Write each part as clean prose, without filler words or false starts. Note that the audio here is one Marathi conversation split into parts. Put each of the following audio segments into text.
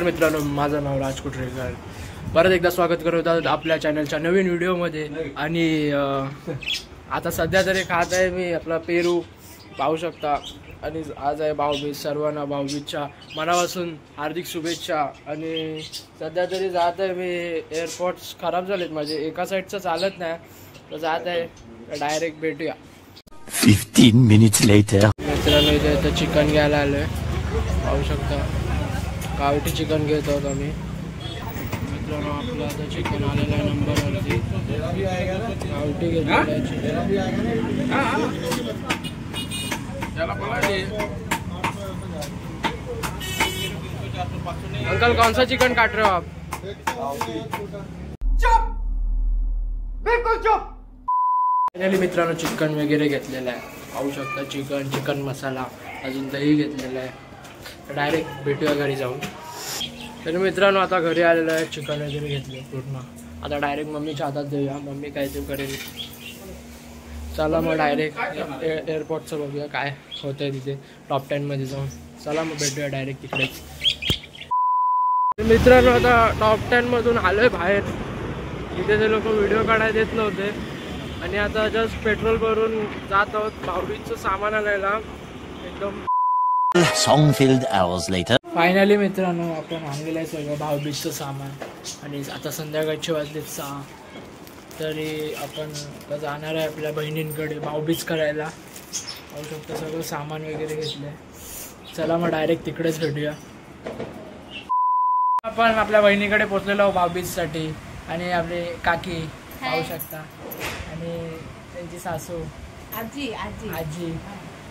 नमस्कार मित्रांनो, माझं नाव राज कुटरेकर. परत एकदा स्वागत करत आहोत आपल्या चॅनलच्या नवीन व्हिडिओमध्ये. आणि आता सध्या तरी खात आहे मी आपला पेरू, पाहू शकता. आणि आज आहे भाऊबीज. सर्वांना भाऊबीजच्या मनापासून हार्दिक शुभेच्छा. आणि सध्या तरी जात आहे मी. एअरपोर्ट्स खराब झालेत माझे, एका साईडचं चालत नाही, तर जात आहे. डायरेक्ट भेटूया. 15 minutes later. मित्रांनो इथे चिकन घ्यायला आलोय, पाहू शकता. गावठी चिकन घेत आहोत आम्ही. मित्रांनो आपलं आता चिकन आलेलं आहे नंबरवरती. गावठी घेतलेलं आहे चिकन. अंकल कौन सा चिकन काट रहे हो आप? चुप, बिल्कुल चुप. फायनली मित्रांनो चिकन वगैरे घेतलेलं आहे, पाहू शकता. चिकन मसाला, अजून दही घेतलेलं आहे. डायरेक्ट भेटूया घरी जाऊन. तर मित्रांनो आता घरी आलेलं आहे, चिकन वगैरे घेतले पूर्ण. आता डायरेक्ट मम्मीच्या हातात देऊया, मम्मी काय ते करेल. चला मग डायरेक्ट एअरपोर्टचं बघूया काय होतं आहे तिथे टॉप 10मध्ये जाऊन. चला मग भेटूया डायरेक्ट तिकडेच. मित्रांनो आता टॉप 10मधून आलो आहे बाहेर. तिथे ते लोक व्हिडिओ काढायला देत नव्हते. आणि आता जस्ट पेट्रोल भरून जात आहोत भाऊबीजचं सामान आणायला. एकदम Song filled hours later. Finally मित्रांनो आपण आणलेलं आहे सगळं भाऊबीजचं सामान. आणि आता संध्याकाळचे वाजलेत 6. तरी आपण आता जाणार आहे आपल्या बहिणींकडे भाऊबीज करायला. पाहू शकता सगळं सामान वगैरे घेतलं आहे. चला मग डायरेक्ट तिकडेच भेटूया. आपण आपल्या बहिणीकडे पोचलेलो आहोत भाऊबीजसाठी. आणि आपली काकी पाहू शकता, आणि त्यांची सासू आजी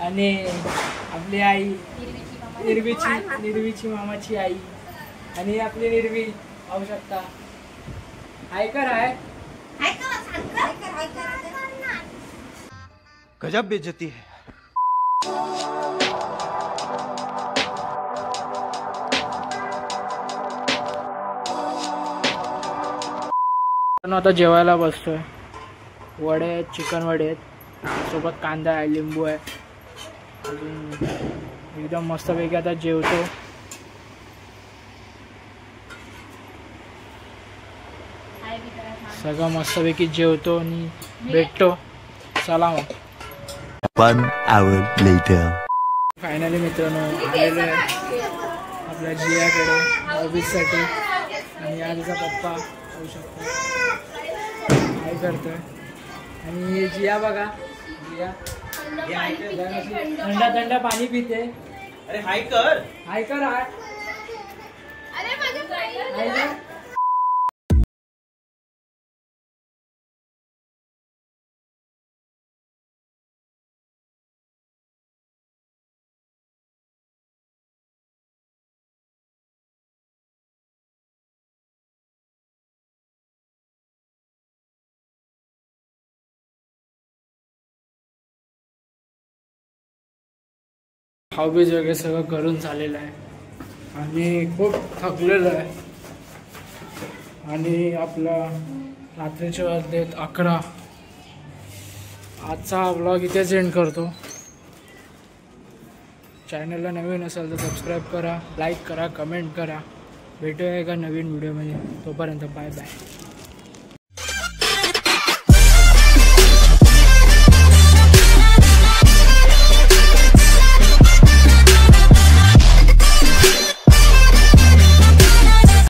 आणि आपली आई निर्वीची मामाची आई. आणि आपली निर्वी पाहू शकता. आयकर आहे. गजब बेइज्जती है. आता जेवायला बसतोय. वडे आहेत, चिकन वडे आहेत, सोबत कांदा आहे, लिंबू आहे. अजून एकदम मस्तपैकी आता जेवतो. सगळं मस्तपैकी जेवतो आणि भेटतो. चला मग. 1 hour later. फायनली मित्रांनो आलेलो आहे आपल्या जियाकडे भाऊबीजसाठी. आणि आजचा पप्पा होऊ शकतो काय करतोय. आणि जिया बघा, जिया थंड पाणी पिते. अरे हाय कर. भाऊबीज वगैरे सगळं करून झालेलं आहे. आणि खूप थकलेलं आहे. आणि आपला रात्रीचे वाजलेत 11. आजचा व्लॉग इथेच एंड करतो. चॅनलला नवीन असेल तर सबस्क्राईब करा, लाईक करा, कमेंट करा. भेटूया एका नवीन व्हिडिओमध्ये. तोपर्यंत बाय बाय.